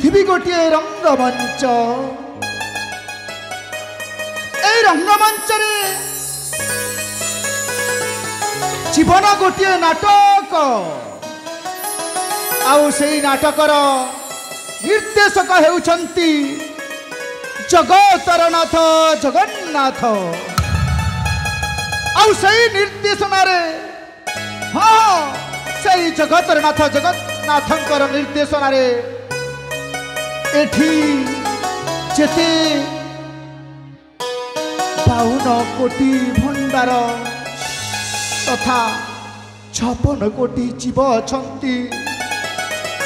पृथ्वी गोटे रंगमंच ए रंगमंच रे जीवन गोटे नाटक आउ से नाटकर निर्देशक हेउछंती जगतर नाथ जगन्नाथ आउ से निर्देशन रे हाँ से जगतर नाथ जगन्नाथंकर निर्देशन रे एठी जेते 52 कोटी भंडार तथा 56 कोटी जीव अछंती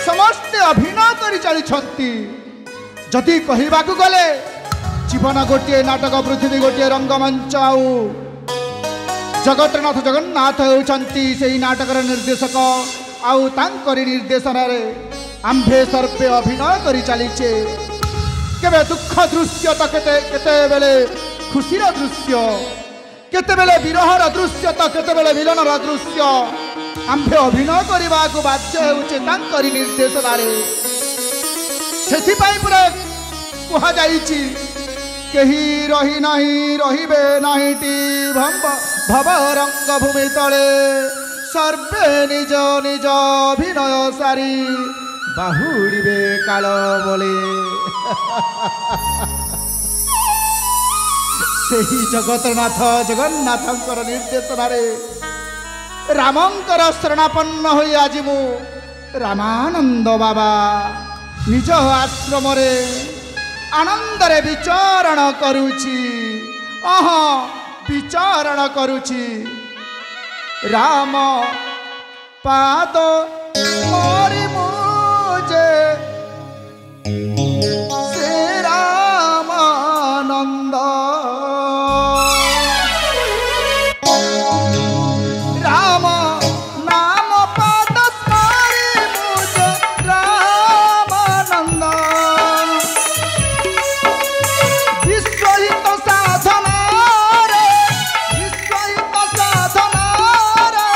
समस्ते अभिनय करी चली जदि कहवाक गले जीवन गोटे नाटक पृथ्वी गोटे रंगमंच आउ जगतनाथ जगन्नाथ होउछंती सेही नाटकर निर्देशक आउ तांकरी निर्देशन रे आंभे सर्पे अभिनय करी चलीचे केबे दुख दृश्य तो केते बेले खुशीर दृश्य केते बेले विरहर दृश्य तो केते बेले मिलनर दृश्य आंभे अभिनय करने को बाध्य होउचे तांकरी निर्देशन रे सेथिपाई पुरा कहा जाइछि केही रही नहीं रहिबे नाहीटी भव रंग भूमि तले सर्वे निज निज अभिनय सारी बाहुड़िबे काल बोले सेही जगतनाथ जगन्नाथंकर निर्देशन रे रामंकर शरणापन्न होई आज मु रामानंद बाबा निज आश्रम रे आनंद रे विचरण करूची विचरण करूची राम पाद मोरी मुझे श्री रामानंद राम नाम पाद स्मरी मुझे रामानंद विश्वहित साधना रे विश्वहित साधना रे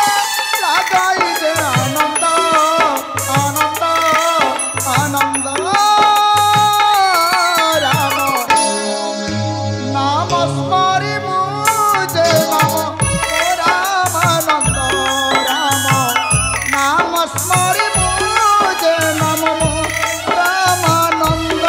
लगाई दे आनंद आनंद आनंद राम नाम स्मरी मुझे नाम रामानंद राम नाम स्मरी मुझे नाम रामानंद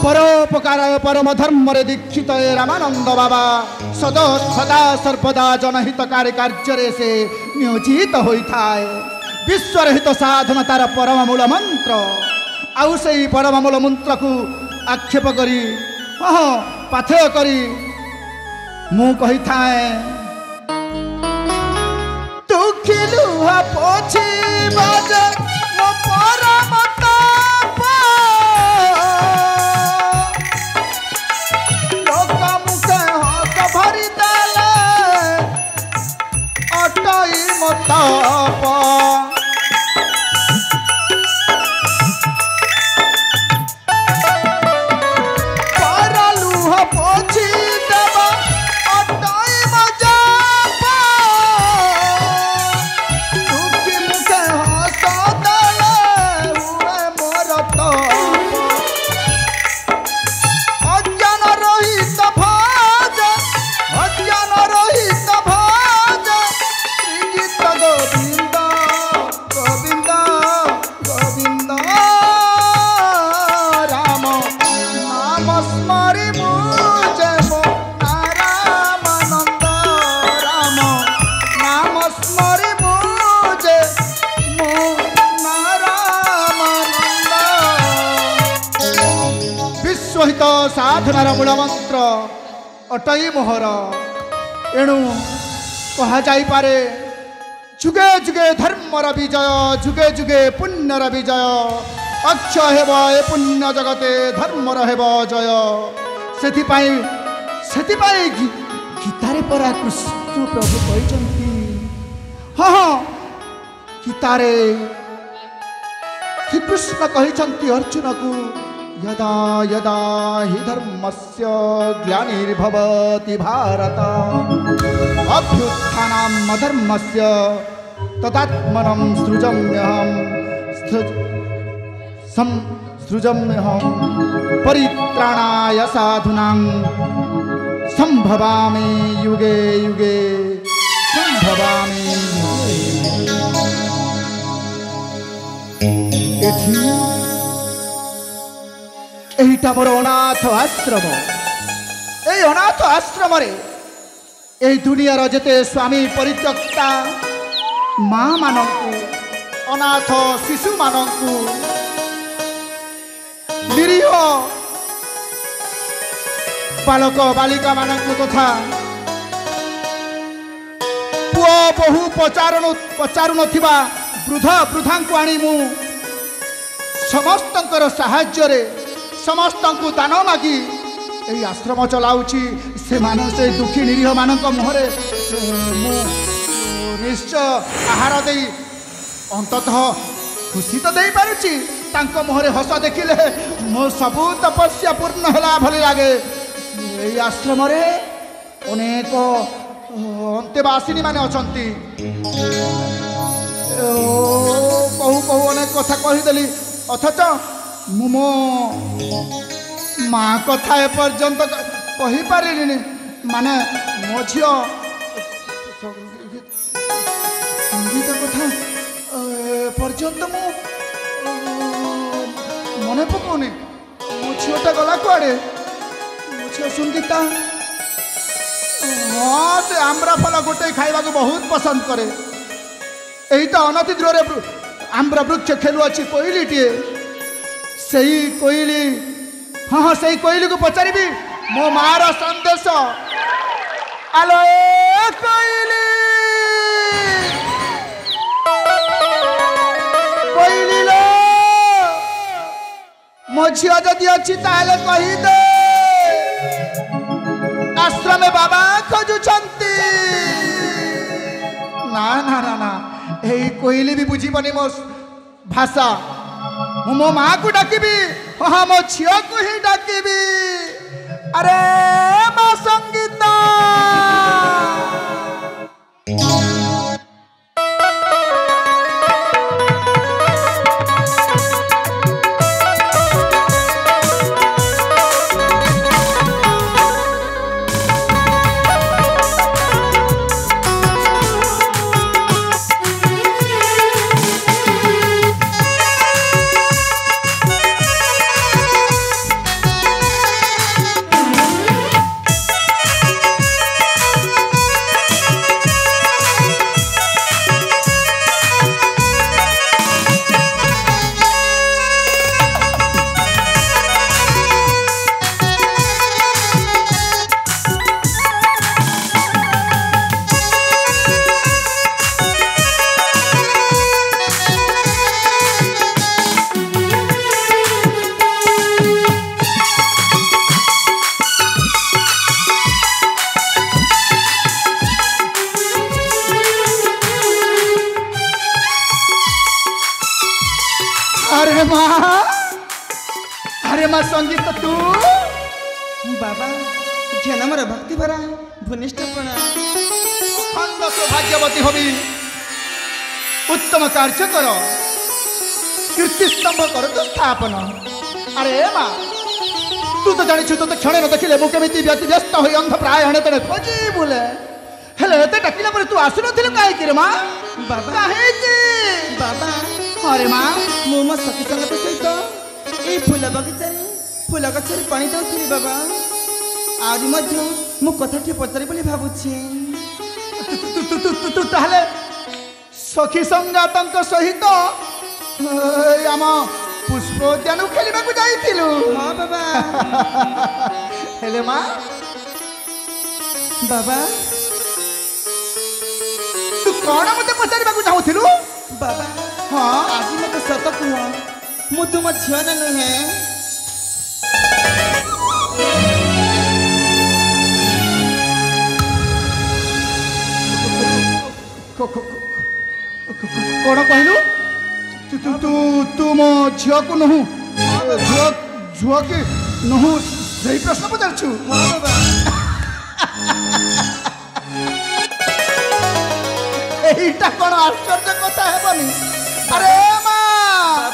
परोपकाराय परम धर्म रे दीक्षित रामानंद बाबा सदा सदा सर्वदा जनहितकारी कार्य से नियोजित होता है विश्वरहित साधन तार परम मूल मंत्र आउ से परम मूल मंत्र को आक्षेप करी पाथेय करी मु कही थाए दुखी लुह पोछी बाजे मो परम ताप परलुह पोछी देव अटाई मजाप दुखी मुखे हंस साधनार मूल मंत्र अटई मोहर एणु कह जाइपारे जुगे जुगे धर्मर विजय जुगे जुगे पुण्यर विजय अक्षय हेब ए पुण्य जगते धर्मर हेब जय सेथिपाई गीतारे परा कृष्ण प्रभु कहते हाँ हाँ गीतारे श्रीकृष्ण कहते अर्जुन को यदा यदा हि धर्मस्य ग्लानिर्भवति भारत अभ्युत्थानम् अधर्मस्य तदात्मनं सृजम्यहं परित्राणाय साधूनां संभवामि युगे युगे संभवामि एहिटा मोर अनाथ आश्रम ए अनाथ आश्रम ए दुनियार जेते स्वामी परित्यक्ता माँ मानकु अनाथ शिशु मानकु निरीह बालक बालिका मानकु तथा पुओ बहु पचारू नथिबा वृद्ध वृद्धांकु आनी मु समस्तंकर साहाय्य रे समस्तंकु दान मागी यही आश्रम चलाउची से दुखी निरीह मानक मुहरे निश्चय आहार दे अंततः खुशी तो दे पारुची तांको मुहरे हस देखिले मो सबु तपस्या पूर्ण होला भली लागे यही आश्रम रे अनेक अंतेवासिनी माने अछंती कहू कहू अनेक कथा कहीदेली अथच मो माँ कथा एपर्यंत कही पारिनी माने मो झी संगीत कथा पर्यंत मु मन पकाउने मो झीटा गला कुआड़े मो झी संगीता हाँ से आम्रा फल गोटे खाइबा को बहुत पसंद करे यही तो अनति दूर आम्र वृक्ष खेलु अच्छी कोईली टे सही कोईली हाँ हाँ सही कोईली को पचारि मो मार संदेश आलो कोईली कोईली लो मो झियो जदि अच्छी ताले कही दे आश्रम में बाबा खोजुचंती ना ना ना ना यही कोईली भी बुझीबनी मो भाषा मो माँ को डाकिबी हाँ मो झियो को ही डाकिबी अरे माँ संगीता अरे माँ संगीत तू बाबा जनमर भक्ति भरा भूनिष्ठ खंड सौभाग्यवती हबी उत्तम कार्य कर कीर्ति स्तंभ कर तो स्थापन अरे माँ तू तो जानी तो क्षण न देखिले मुझे व्यस्त हो अंध प्राय हणे तेरे खोजी बोले हेले एते डाकिला पर तू आसु नथिलु काहे कि रे माँ बाबा काहे कि बाबा अरे माँ मो मो सखी संगत सहित ए फूल बगीचारे फूल गछरे पानी दउथिली बाबा आदि मध्य मु कथाटी पचारि बोली भाबुछि तू ताहले सखी संगातंक सहित आम पुष्प उद्यान खेलने को जाइथिलु हाँ बाबा हेले माँ बाबा तू कौन मते पचारिबा को चाहुथिलु बाबा हाँ आज मत सत कुह मु तुम झील न नुहे कौन कहलु तू तू तू तू मो झियो को नहु झियो झियो की नहु सही प्रश्न पचारछु हाँ बाबा एटा कौन आश्चर्य कथा हेबनी अरे माँ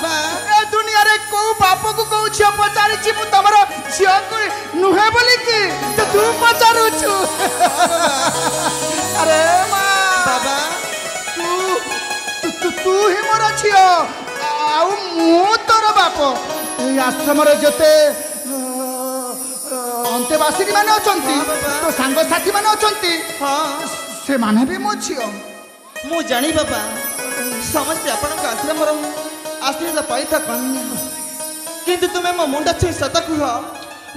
बाबा ए दुनिया रे को बाप को को झियो पचारि छि मु तमरो झियो को नुहे बोली की तो तू पचारु छु अरे माँ बाबा तू तू तू ही मोर झियो आउ मु तोर बाप ए आश्रम रे जते अंतेवासी माने अछंती तो सांग साथी माने अछंती हाँ से माने भी मो झियो मु जानी बाबा समस्त आपण आश्रम आश्रय पालिता कन्या किंतु तुम्हें मो मुंडा छुई सत कुह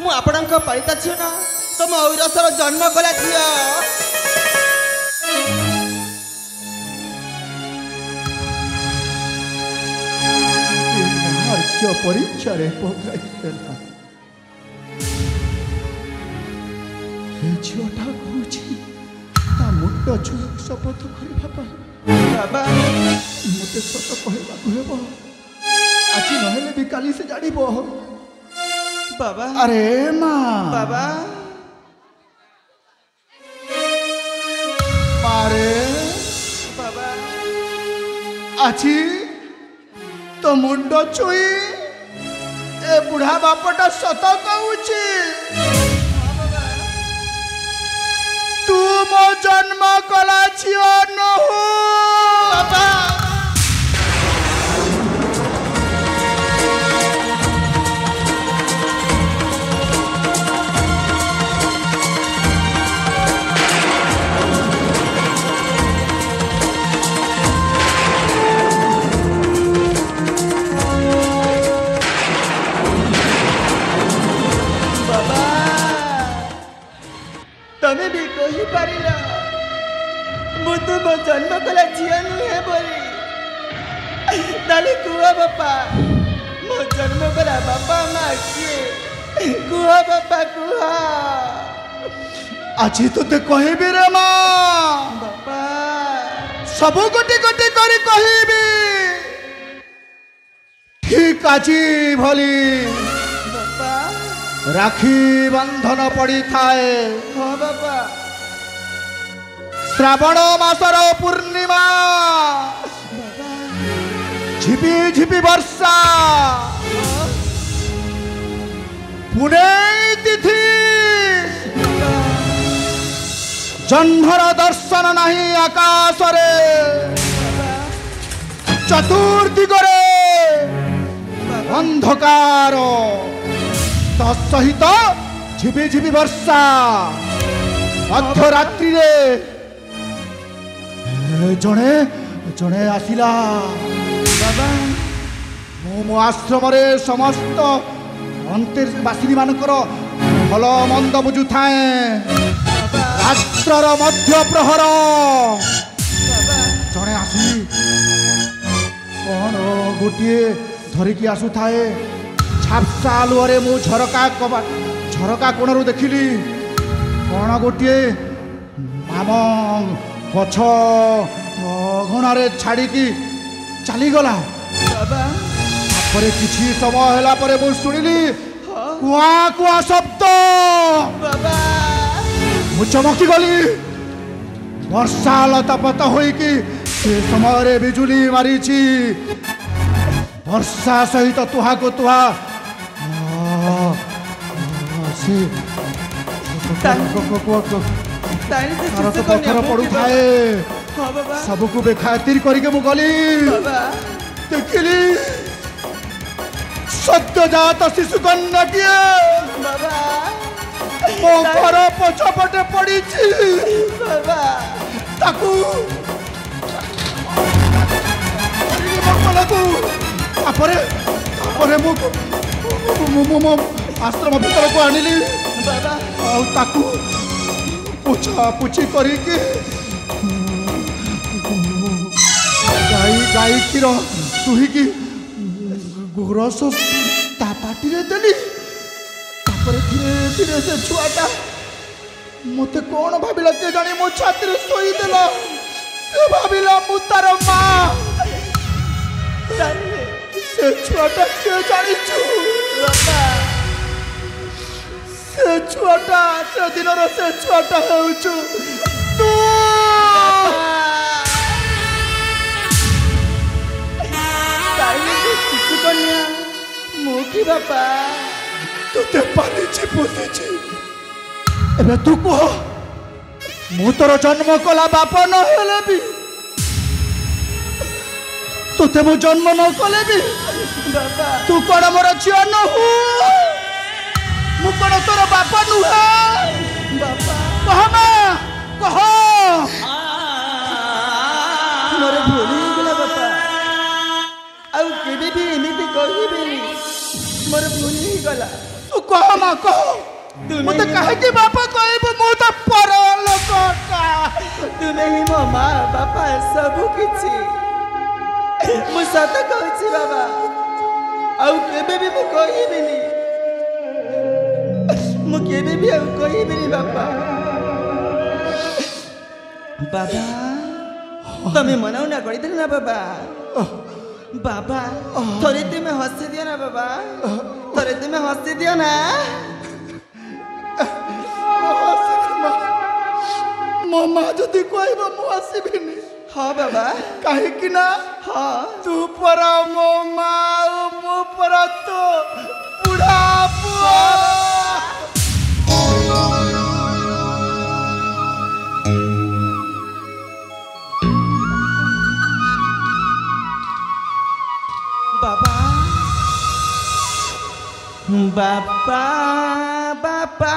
मु आपण पालिता झील ना तुम औरसर जन्म कला झील आर्य परीक्षा रे पकाई देला हे झियोटा कहूछि ता मुंड छुई शपथ करबा पई बाबा मते सत कहबा कहबो आज नहेले भी काली से जानिबो बाबा अरे माँ बाबा मारे बाबा आछि तो मुंड छुई ए बुढ़ा बापटा सत कहूछि तू मो जन्म कला छियो नहु बाबा तमें भी कही पारिला मु तुम जन्म कला झील नुहे बोली ताली कुआ बापा मो जन्म कला बापा माँ किए कुआ बापा कुआ आज तो ते कहबी रे माँ बापा सब गोटे गोटे करी कहबी ठीक आजी भली बापा राखी बंधन पड़ी थाए हाँ बापा श्रावण मासर पूर्णिमा झिपी झिपी वर्षा पुणे तिथि जह्नर दर्शन नहीं आकाश रे चतुर्दिगरे अंधकार तत्सहित झिपी झिपी वर्षा मध्यरात्रि जड़े जड़े आसिला बाबा मो आश्रम रे समस्त अंतर्वासिनी मानकर भल मंद बुझु थाए रात्र मध्य प्रहर जड़े आसी कौन गोटे धरिकी आसु थाए झापसा आलुअरे मु झरका कोणरू देखिली कौन गोटे माम पछ अगणारे छाड़िकी चलीगला बाबा पर किसी समय होला परे मु सुनिली कुआ कुआ शब्द बाबा मु चमकी गली वर्षा लतापत होइकी से समय बिजुली मारिची वर्षा सहित तुहा को तुहा से पत्थर पड़ू थाए हाँ बाबा सबको बेखातिर करके मु गली बाबा देखिली सद्यजात शिशु कन्या किए बाबा मो घर पछपटे पड़ी बाबा ताकू तापरे अरे मो आश्रम भीतर को आनिली बाबा ताकू पोछा पोछी करिके गाई क्षीर दुहिकी गोरस ता पाटी रे देली तापर धीरे धीरे से छुआटा मते कौन भाविला के जानी मो छाती रे सोई देला से भाविला मु तार मां से छुआटा के जानी छु बाबा से छुआटा से दिन रो से छुआटा हेउछु तू शिशु कन्या मु की बापा तुते पालिछि पोषिछि एबे तू कह मु तोर जन्म कला बाप न हेले भी तुते मु जन्म न कले भी बाबा तू कौन मोर झियो न हूँ मु कौन तोर बाप नुहे बाबा कह मां कह मोर भूल ही गला बापा आउ केबे भी एमिति कहिबेनी मोर भूल ही गला तू कह मां कह मते कहे कि बापा कहबो मु त पर लोकटा तुमे ही मो माँ बापा सब किछि मु सत कहछि बाबा आउ केबे भी मु कहिबेनी मु केबे भी आउ कहिबेनी बापा बाबा तमे मनाउ ना करिदिल ना बाबा बाबा थोड़े तुम हंसी दिया ना बाबा थोड़े तुम हंसी दिया ना मो माँ जदि कहब मु आसबिनी हाँ बाबा कहीं ना हाँ तू पर मो माँ मो पर तो बुढ़ा पुआ बाबा बाबा बाबा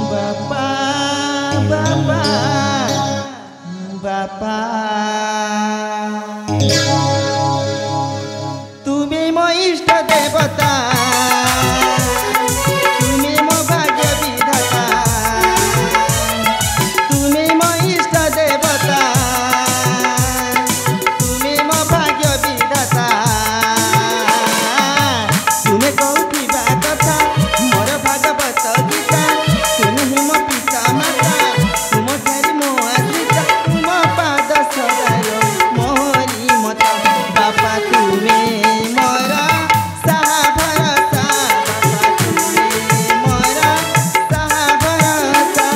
बाबा बाबा बाबा तुम्हें मो इष्ट देवता तुम्हें मो भाग्य विधाता तुम्हें मो इष्ट देवता तुम्हें मो भाग्य विधाता तुम्हें कौथी बात था मोर भागवत गीता तुम्हें ही मो पिता माता तुम ठारी मो आश्रिता तुम पाद सदायो मोहरी मता बापा तुम्हें मोर साहा भरसा बापा तुम्हें मोर साहा भरसा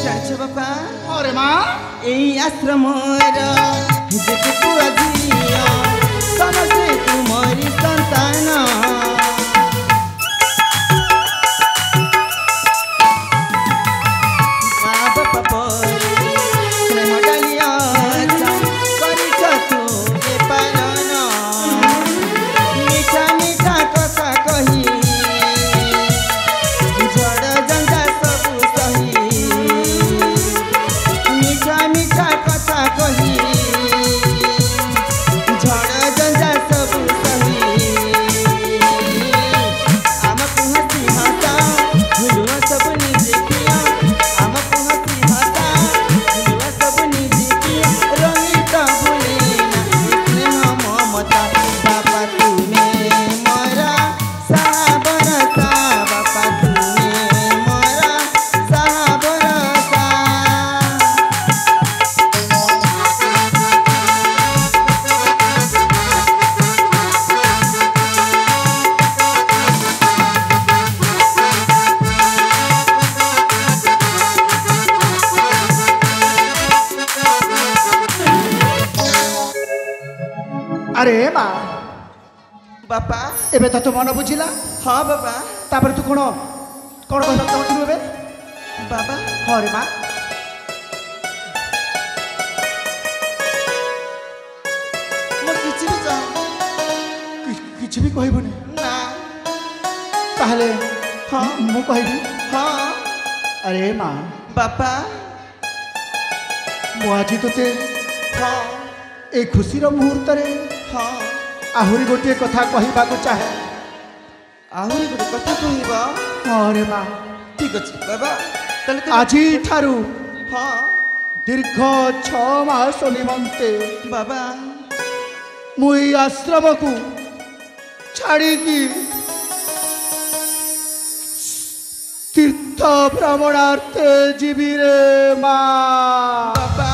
जान्छ बापा अरे माँ এই আশ্রমর যেতে পুয়া ঝিও সমস্তে তুমরি সন্তান মা বাপা পরে अरे माँ बापा एबे तो मन बुझिला हाँ बाबा तापर तू कौन कौन कहना चाहूँ एबे बाबा हाँ रे माँ मैं किसी भी चाहूँ किसी भी कहबुनि ना ताहले हाँ मु कहबी हाँ अरे माँ बापा मु आज तोते हाँ ए खुशीर मुहूर्त हाँ आहुरी गोटे कथा कहवाक चाहे आहरी गोटे कथा कहब हाँ रे माँ ठीक अच्छे बाबा ताले तो आज ठारू हाँ दीर्घ 6 मास निमंते बाबा मुई आश्रम को छाड़ी तीर्थ भ्रमणार्थे जीवी रे माँ बाबा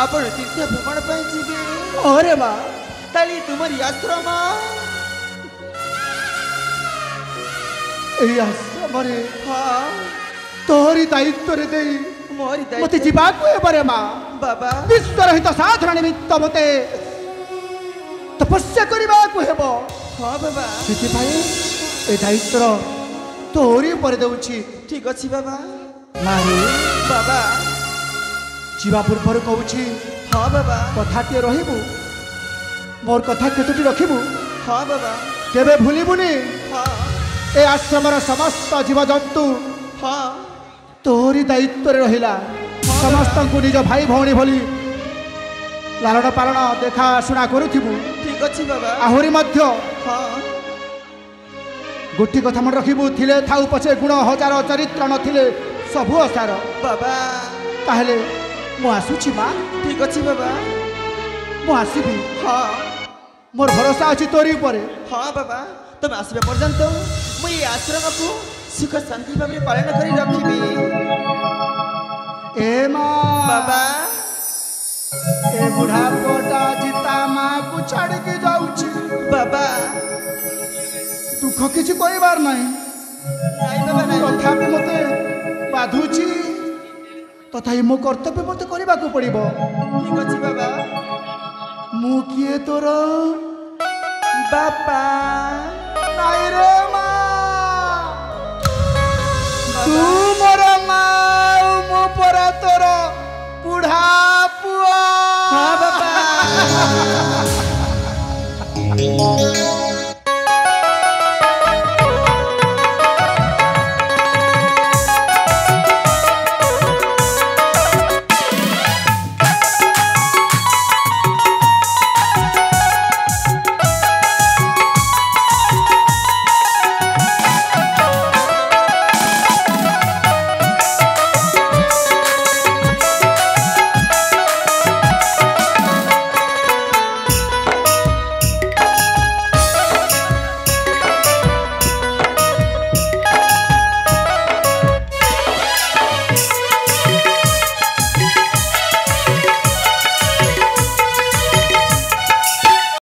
आपण तीर्थ भ्रमण पाई जीवे अरे माँ ताली तुम्हारी आश्रम এই আশ্রমরে हाँ তোহরি দায়িত্ব রে দেই मोरी মতে दायित्व ଯିବାକୁ ହେବରେ ମା बाबा ବିଶ୍ୱର ହିତ ସାଧାରଣ ନିମିତ୍ତ ମତେ ତପସ୍ୟା କରିବାକୁ ହେବ हाँ बाबा ସେଥିପାଇଁ ଏ ଦାୟିତ୍ୱର ତୋରି ଉପରେ ଦେଉଛି ठीक अच्छे बाबा ମାରେ बाबा ଯିବା ପୂର୍ବରୁ କହୁଛି हाँ बाबा କଥାଟିଏ ରହିବୁ ମୋର କଥା କେତୋଟି ରଖିବୁ हाँ बाबा କେବେ ଭୁଲିବୁନି हाँ ଏ ଆଶ୍ରମର ସମସ୍ତ ଜୀବଜନ୍ତୁ हाँ ତୋରି ଦାୟିତ୍ୱରେ ରହିଲା ସମସ୍ତଙ୍କୁ ନିଜ ଭାଇ ଭଉଣୀ ଭଳି ଲାଳନ ପାଳନ ଦେଖାଶୁଣା କରୁଥିବୁ ठीक अच्छे बाबा ଆହୁରି ମଧ୍ୟ हाँ ଗୋଟିଏ କଥା ମନେ ରଖିବୁ ଥିଲେ ଥାଉ ପଛେ ଗୁଣ ହଜାର ଚରିତ୍ର ନଥିଲେ ସବୁ ଅସାର बाबा ତାହେଲେ ମୁଁ ଆସୁଛି ମା ठीक अच्छे बाबा ମୁଁ ଆସିବି हाँ ମୋର ଭରସା ଅଛି ତୋରି ଉପରେ हाँ बाबा तुम आसवा पर्यंत मुझे ये आश्रम को सुख शांति भाव में पालन करी रखी ଏ ମା बाबा ଏ ବୁଢ଼ା ପୁଅଟା ଆଜି ତା ମାକୁ ଛାଡ଼ିକି ଯାଉଛି बाबा ଦୁଃଖ କିଛି କହିବାର ନାହିଁ नहीं बाबा नहीं ତଥାପି ମୋତେ ବାଧୁଛି ତଥାପି ମୋ କର୍ତ୍ତବ୍ୟ ମୋତେ କରିବାକୁ ପଡ଼ିବ ठीक अच्छे बाबा ମୁଁ କିଏ ତୋର बाबा ନାଇଁ ରେ ମା ତୁ